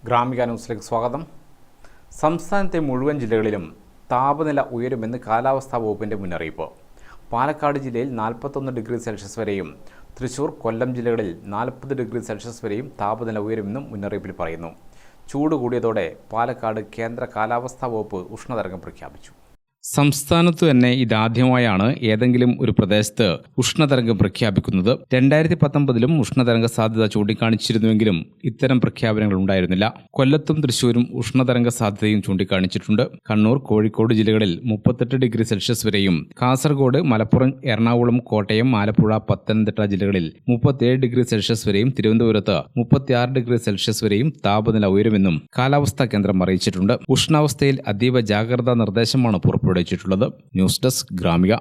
ഗ്രാമിക ന്യൂസിലേക്ക് സ്വാഗതം. സംസ്ഥാനത്തെ മുഴുവൻ ജില്ലകളിലും താപനില ഉയരുമെന്ന് കാലാവസ്ഥാ വകുപ്പിൻ്റെ മുന്നറിയിപ്പ്. പാലക്കാട് ജില്ലയിൽ 41 ഡിഗ്രി സെൽഷ്യസ് വരെയും തൃശൂർ, കൊല്ലം ജില്ലകളിൽ 40 ഡിഗ്രി സെൽഷ്യസ് വരെയും താപനില ഉയരുമെന്നും മുന്നറിയിപ്പിൽ പറയുന്നു. ചൂട് കൂടിയതോടെ പാലക്കാട് കേന്ദ്ര കാലാവസ്ഥാ വകുപ്പ് ഉഷ്ണതരംഗം പ്രഖ്യാപിച്ചു. സംസ്ഥാനത്തു തന്നെ ഇതാദ്യമായാണ് ഏതെങ്കിലും ഒരു പ്രദേശത്ത് ഉഷ്ണതരംഗം പ്രഖ്യാപിക്കുന്നത്. 2019 ഉഷ്ണതരംഗ സാധ്യത ചൂണ്ടിക്കാണിച്ചിരുന്നുവെങ്കിലും ഇത്തരം പ്രഖ്യാപനങ്ങൾ ഉണ്ടായിരുന്നില്ല. കൊല്ലത്തും തൃശൂരും ഉഷ്ണതരംഗ സാധ്യതയും ചൂണ്ടിക്കാണിച്ചിട്ടുണ്ട്. കണ്ണൂർ, കോഴിക്കോട് ജില്ലകളിൽ 38 ഡിഗ്രി സെൽഷ്യസ് വരെയും കാസർഗോഡ്, മലപ്പുറം, എറണാകുളം, കോട്ടയം, ആലപ്പുഴ, പത്തനംതിട്ട ജില്ലകളിൽ 37 ഡിഗ്രി സെൽഷ്യസ് വരെയും തിരുവനന്തപുരത്ത് 36 ഡിഗ്രി സെൽഷ്യസ് വരെയും താപനില ഉയരുമെന്നും കാലാവസ്ഥാ കേന്ദ്രം അറിയിച്ചിട്ടുണ്ട്. ഉഷ്ണാവസ്ഥയിൽ അതീവ ജാഗ്രതാ നിർദ്ദേശമാണ് പുറപ്പെടുവിച്ചിട്ടുള്ളത്. News desk Gramika.